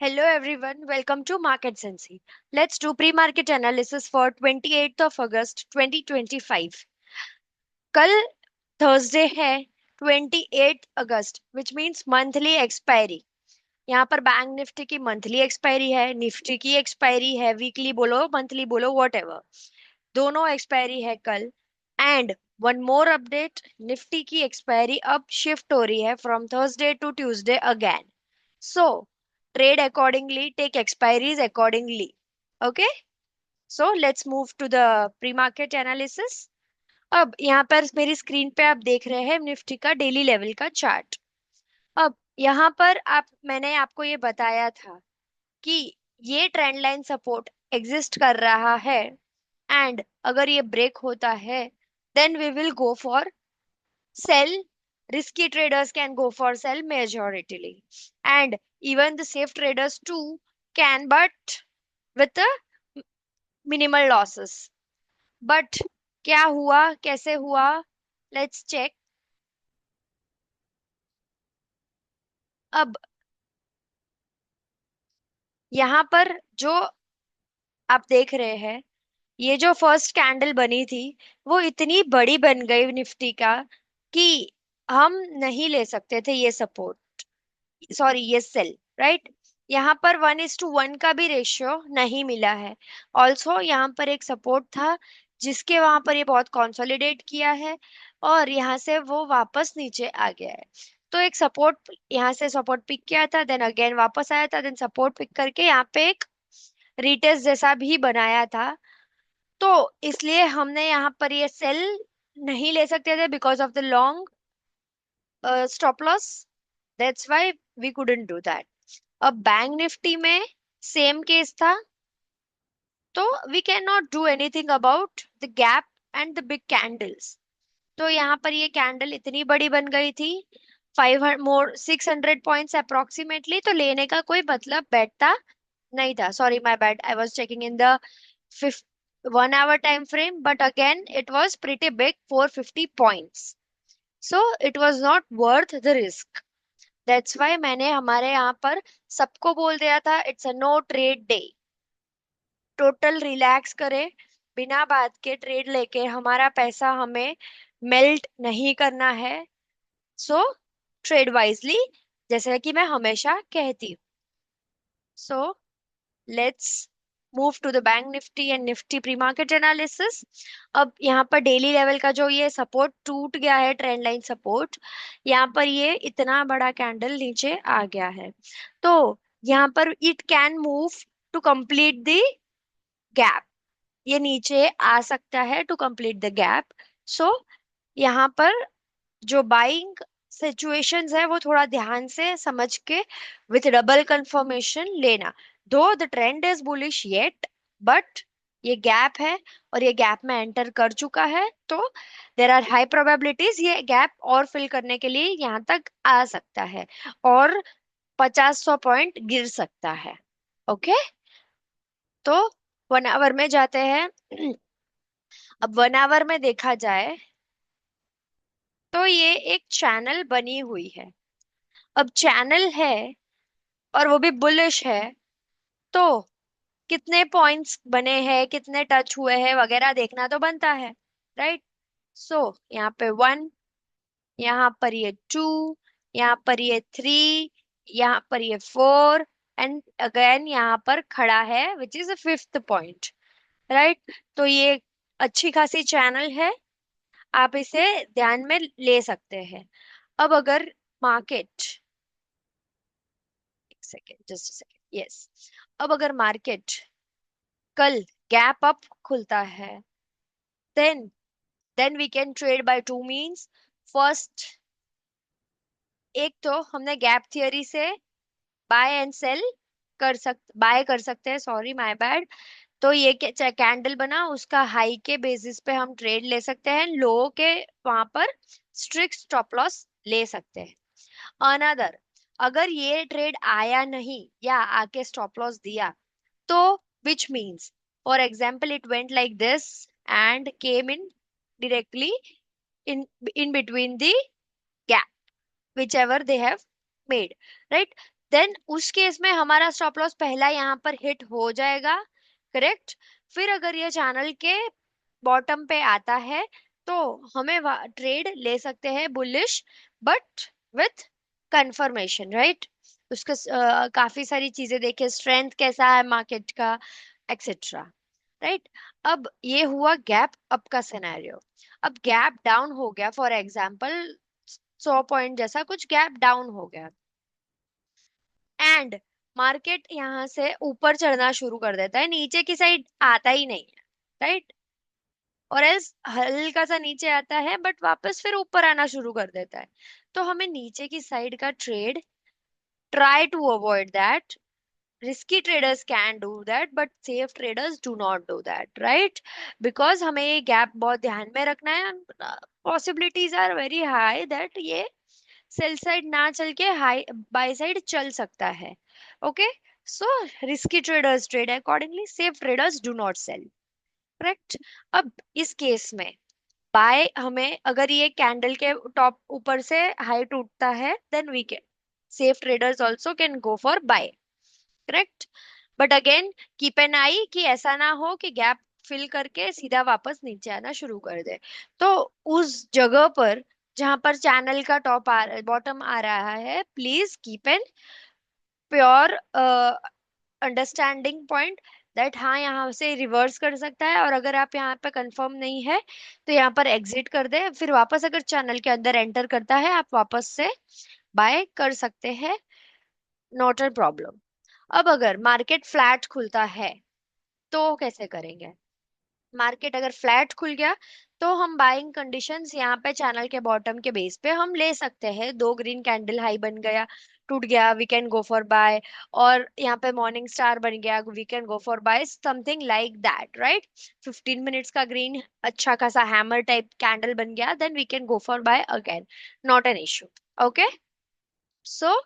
Hello everyone, welcome to Market Sensei. Let's do pre-market analysis for 28th of August 2025. कल Thursday है 28 अगस्त which means monthly expiry. यहाँ पर bank Nifty की monthly expiry है, निफ्टी की एक्सपायरी है, वीकली बोलो मंथली बोलो whatever. दोनों एक्सपायरी है कल. And one more update, Nifty की एक्सपायरी अब शिफ्ट हो रही है from Thursday to Tuesday again. So, trade accordingly, take expiries accordingly. Okay? So, let's move to the pre-market analysis. अब यहाँ पर मेरी स्क्रीन पे आप देख रहे हैं निफ्टी का डेली लेवल का चार्ट. अब यहाँ पर मैंने आपको ये बताया था कि ये ट्रेंड लाइन सपोर्ट एग्जिस्ट कर रहा है. एंड अगर ये ब्रेक होता है then we will go for sell. Risky traders can go for sell majoritarily, and even the safe traders too can, but with a minimal losses. But क्या हुआ, कैसे हुआ, let's check. अब यहाँ पर जो आप देख रहे हैं, ये जो फर्स्ट कैंडल बनी थी वो इतनी बड़ी बन गई निफ्टी का कि हम नहीं ले सकते थे ये सपोर्ट, सॉरी ये सेल, राइट. यहाँ पर 1:1 का भी रेशियो नहीं मिला है. ऑल्सो यहाँ पर एक सपोर्ट था जिसके वहां पर ये बहुत कंसोलिडेट किया है और यहाँ से वो वापस नीचे आ गया है. तो एक सपोर्ट, यहाँ से सपोर्ट पिक किया था, देन अगेन वापस आया था, देन सपोर्ट पिक करके यहाँ पे एक रिटेस्ट जैसा भी बनाया था. तो इसलिए हमने यहाँ पर ये सेल नहीं ले सकते थे because of the long stop loss. That's why we couldn't do that. अब बैंक निफ्टी में सेम केस था. तो we can not do anything about the gap and the big candles. तो यहाँ पर ये कैंडल इतनी बड़ी बन गई थी, 600 पॉइंट्स अप्रोक्सीमेटली, तो लेने का कोई मतलब बैठता नहीं था. Sorry my bad, I was checking in the 1 hour time frame, but again it was pretty big, 450 points. So it was not worth the risk. That's why मैंने हमारे यहाँ पर सबको बोल दिया था it's a no trade day. Total relax करें, बिना बात के ट्रेड लेके हमारा पैसा हमें मेल्ट नहीं करना है. सो ट्रेड वाइजली, जैसा कि मैं हमेशा कहती हूँ. So let's move to the bank Nifty and Nifty pre market analysis. अब यहाँ पर डेली लेवल का जो ये सपोर्ट टूट गया है, ट्रेंड लाइन सपोर्ट, यहाँ पर ये इतना बड़ा कैंडल नीचे आ गया है. तो यहाँ पर it can move to complete the gap. ये नीचे आ सकता है to complete the gap. So यहाँ पर जो बाइंग सिचुएशंस है वो थोड़ा ध्यान से समझ के विथ डबल कंफर्मेशन लेना. दो the trend is bullish yet, but ये गैप है और ये गैप में एंटर कर चुका है. तो देर आर हाई प्रोबेबिलिटीज ये गैप और फिल करने के लिए यहाँ तक आ सकता है और 50-100 पॉइंट गिर सकता है. ओके. तो 1 आवर में जाते हैं. अब 1 आवर में देखा जाए तो ये एक चैनल बनी हुई है. अब चैनल है और वो भी बुलिश है, तो कितने पॉइंट्स बने हैं, कितने टच हुए हैं वगैरह देखना तो बनता है, राइट. सो यहाँ पे 1, यहाँ पर ये 2, यहाँ पर ये 3, यहाँ पर ये 4, एंड अगेन यहाँ पर खड़ा है which is a fifth point, right. तो ये अच्छी खासी चैनल है, आप इसे ध्यान में ले सकते हैं. अब अगर मार्केट, एक सेकेंड, जस्ट सेकेंड, यस. अब अगर मार्केट कल गैप अप खुलता है then then we can trade by two means. First, एक तो हमने गैप थियरी से बाय एंड सेल बाय कर सकते हैं, सॉरी माय बैड. तो ये कैंडल बना, उसका हाई के बेसिस पे हम ट्रेड ले सकते हैं, लो के वहां पर स्ट्रिक्ट स्टॉप लॉस ले सकते हैं. अनदर, अगर ये ट्रेड आया नहीं या आके स्टॉप लॉस दिया तो which means, for example, it went like this and came in directly in between the gap whichever they have made, right. Then उस केस में हमारा स्टॉप लॉस पहला यहाँ पर हिट हो जाएगा, करेक्ट। फिर अगर ये चैनल के बॉटम पे आता है तो हमें ट्रेड ले सकते हैं bullish, but with confirmation, right. उसका काफी सारी चीजें देखे, स्ट्रेंथ कैसा है मार्केट का, एक्सेट्रा, राइट। अब ये हुआ गैप अप का सिनेरियो। अब गैप डाउन हो गया, फॉर एग्जाम्पल 100 पॉइंट जैसा कुछ गैप डाउन हो गया, एंड मार्केट यहाँ से ऊपर चढ़ना शुरू कर देता है, नीचे की साइड आता ही नहीं है, राइट। और एल्स हल्का सा नीचे आता है बट वापस फिर ऊपर आना शुरू कर देता है। तो हमें नीचे की साइड का trade try to avoid that. Risky traders can do that but safe traders do not do that, right. Because हमें ये गैप बहुत ध्यान में रखना है। Possibilities are very high that ये सेल साइड ना चल के हाई बाय साइड चल सकता है। Okay, so risky traders trade accordingly, safe traders do not sell, correct. अब इस केस में बाय, हमें अगर ये कैंडल के टॉप ऊपर से हाई टूटता है then we can, safe traders also can go for buy, correct. But again keep an eye कि ऐसा ना हो कि गैप फिल करके सीधा वापस नीचे आना शुरू कर दे। तो उस जगह पर जहां पर चैनल का टॉप आ बॉटम आ रहा है, please keep an pure understanding point that हाँ यहाँ से रिवर्स कर सकता है, और अगर आप यहाँ पे कंफर्म नहीं है तो यहाँ पर एग्जिट कर दे, फिर वापस अगर चैनल के अंदर एंटर करता है आप वापस से बाय कर सकते हैं, नॉट अ प्रॉब्लम। अब अगर मार्केट फ्लैट खुलता है तो कैसे करेंगे? मार्केट अगर फ्लैट खुल गया तो हम बाइंग कंडीशंस यहाँ पे चैनल के बॉटम के बेस पे हम ले सकते हैं। दो ग्रीन कैंडल हाई बन गया, टूट गया, we can go for buy. और यहाँ पे मॉर्निंग स्टार बन गया, we can go for buy, something like that, right. 15 minutes का ग्रीन अच्छा खासा हैमर टाइप कैंडल बन गया, then we can go for buy again, not an issue. Okay, so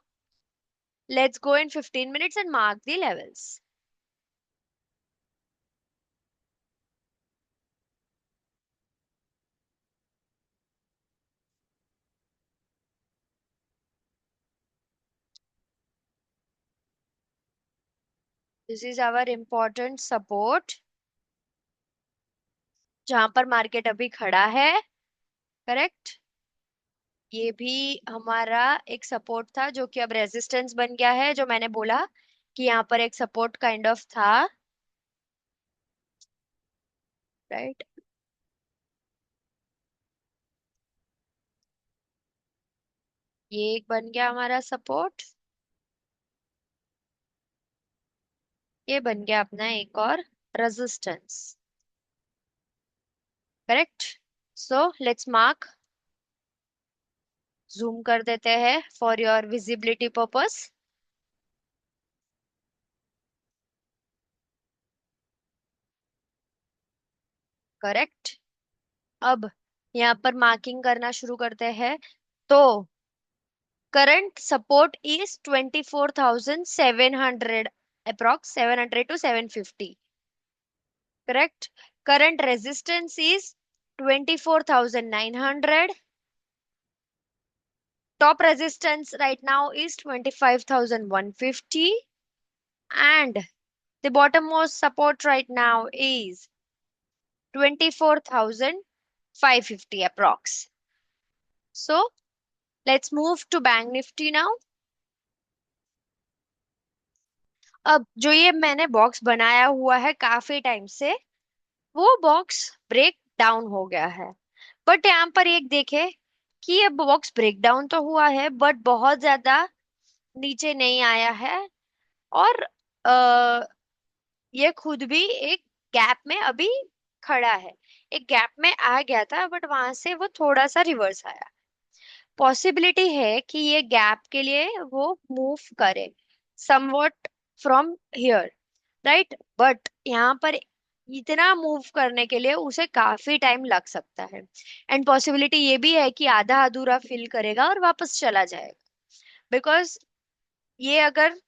let's go in 15 minutes and mark the levels. This is our important support जहां पर market अभी खड़ा है, करेक्ट। ये भी हमारा एक सपोर्ट था जो कि अब रेजिस्टेंस बन गया है, जो मैंने बोला कि यहाँ पर एक सपोर्ट काइंड ऑफ था, राइट। ये एक बन गया हमारा सपोर्ट, ये बन गया अपना एक और resistance, correct. So let's mark, zoom कर देते हैं for your visibility purpose, correct. अब यहाँ पर मार्किंग करना शुरू करते हैं तो current support is 24,700, approx 700 to 750, correct. Current resistance is 24,900. Top resistance right now is 25,150, and the bottommost support right now is 24,550 approx. So let's move to Bank Nifty now. अब जो ये मैंने बॉक्स बनाया हुआ है काफी टाइम से, वो बॉक्स ब्रेक डाउन हो गया है। बट यहाँ पर एक देखे कि ये बॉक्स ब्रेक डाउन तो हुआ है बट बहुत ज्यादा नीचे नहीं आया है, और आ, ये खुद भी एक गैप में अभी खड़ा है। एक गैप में आ गया था बट वहां से वो थोड़ा सा रिवर्स आया। पॉसिबिलिटी है कि ये गैप के लिए वो मूव करे somewhat from here, right. But यहाँ पर इतना मूव करने के लिए उसे काफी टाइम लग सकता है, एंड पॉसिबिलिटी ये भी है कि आधा अधूरा फिल करेगा और वापस चला जाएगा। बिकॉज ये अगर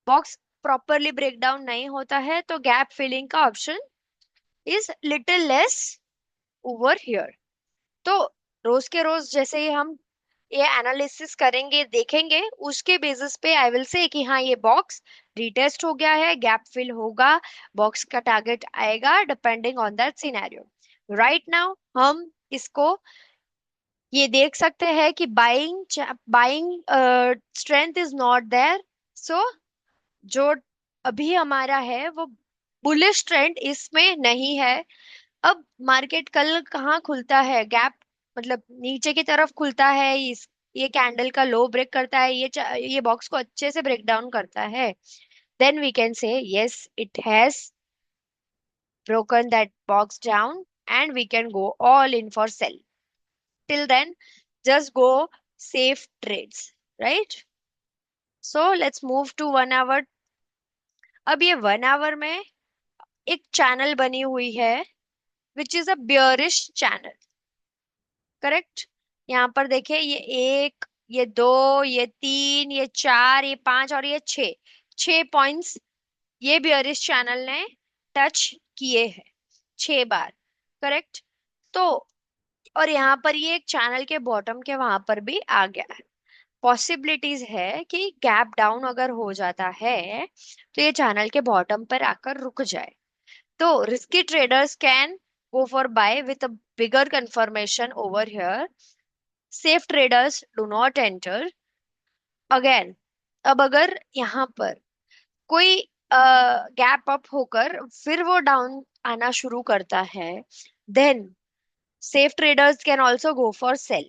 बॉक्स प्रॉपरली ब्रेक डाउन नहीं होता है तो गैप फिलिंग का option is little less over here. तो रोज के रोज जैसे ही हम ये एनालिसिस करेंगे, देखेंगे, उसके बेसिस पे आई विल से कि हाँ ये बॉक्स रीटेस्ट हो गया है, गैप फिल होगा, बॉक्स का टारगेट आएगा, depending on that scenario. Right now हम इसको ये देख सकते हैं कि buying strength is not there. So जो अभी हमारा है वो बुलिश ट्रेंड इसमें नहीं है। अब मार्केट कल कहाँ खुलता है, गैप मतलब नीचे की तरफ खुलता है, इस ये कैंडल का लो ब्रेक करता है, ये बॉक्स को अच्छे से ब्रेक डाउन करता है, then we can say yes it has broken that box down and we can go all in for sell. Till then, just go safe trades, right? So let's move to 1 hour. अब ये 1 hour में एक channel बनी हुई है which is a bearish channel, correct. यहाँ पर देखिए ये एक, ये दो, ये तीन, ये चार, ये पांच और ये छह, 6 पॉइंट्स ये बियरिश चैनल ने टच किए हैं 6 बार, करेक्ट। तो और यहाँ पर ये एक चैनल के बॉटम के वहां पर भी आ गया है। पॉसिबिलिटीज है कि गैप डाउन अगर हो जाता है तो ये चैनल के बॉटम पर आकर रुक जाए। तो risky traders can go for buy with a bigger confirmation over here. Safe traders do not enter. Again, अब अगर यहाँ पर कोई गैप अप होकर फिर वो डाउन आना शुरू करता है, then safe traders can also go for sell.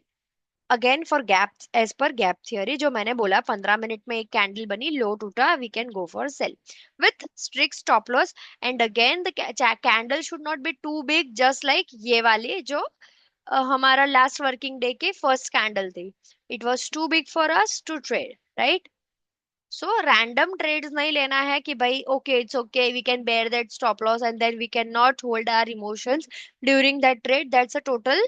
Again for gap, as per gap theory जो मैंने बोला, 15 मिनट में एक कैंडल बनी, लो टूटा, we can go for sell with strict stop loss. And again the candle should not be too big, just like ये वाली जो हमारा लास्ट वर्किंग डे के फर्स्ट कैंडल थी, it was too big for us to trade, right. So random trades नहीं लेना है कि भाई okay it's okay we can bear that stop loss and then we can not hold our emotions during that trade, that's a total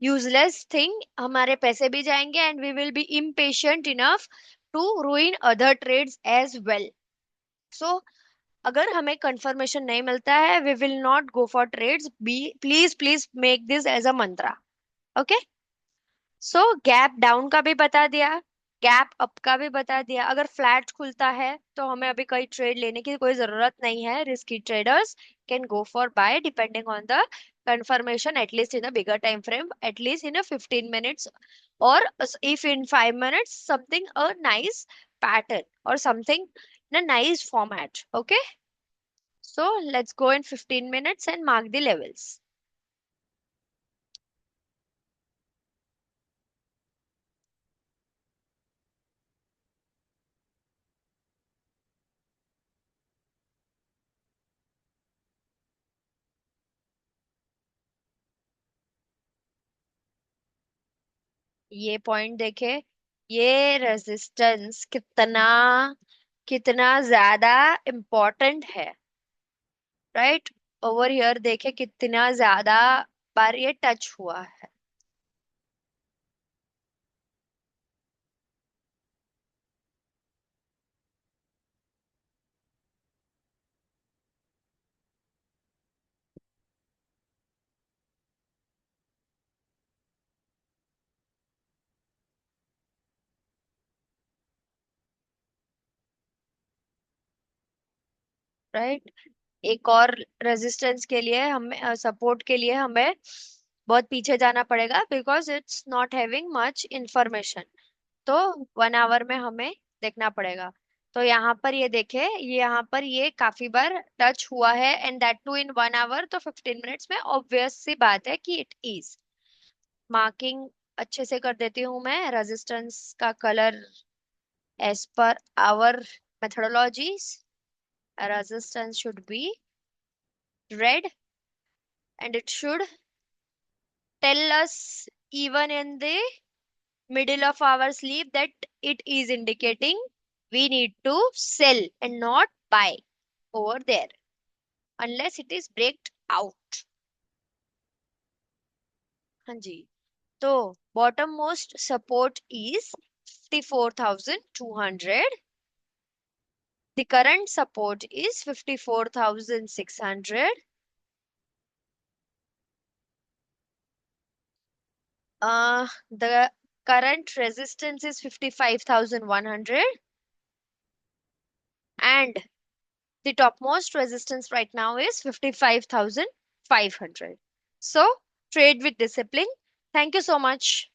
useless thing. हमारे पैसे भी जाएंगे and we will be impatient enough to ruin other trades as well. So अगर हमें confirmation नहीं मिलता है we will not go for trades, be please please make this as a mantra, okay. So gap down का भी बता दिया, gap up का भी बता दिया। अगर फ्लैट खुलता है तो हमें अभी कोई ट्रेड लेने की कोई जरूरत नहीं है, risky traders can go for buy depending on the confirmation at least in a bigger time frame, at least in a 15 minutes, or if in 5 minutes something a nice pattern or something in a nice format, okay. So let's go in 15 minutes and mark the levels. ये point देखे, ये resistance कितना कितना ज्यादा important है, right. Over here देखे कितना ज्यादा बार ये टच हुआ है, राइट। एक और रेजिस्टेंस के लिए हमें, सपोर्ट के लिए हमें बहुत पीछे जाना पड़ेगा because it's not having much information. तो 1 hour में हमें देखना पड़ेगा। तो यहाँ पर ये देखे, ये यहाँ पर ये काफी बार टच हुआ है and that too in 1 hour, तो 15 मिनट्स में ऑब्वियस सी बात है कि इट इज मार्किंग। अच्छे से कर देती हूँ मैं रेजिस्टेंस का colour as per our methodologies. Resistance should be red and it should tell us even in the middle of our sleep that it is indicating we need to sell and not buy over there unless it is breaked out। हाँ जी। तो bottom most support is 54,200, the current support is 54,600, the current resistance is 55,100 and the topmost resistance right now is 55,500. So trade with discipline. Thank you so much.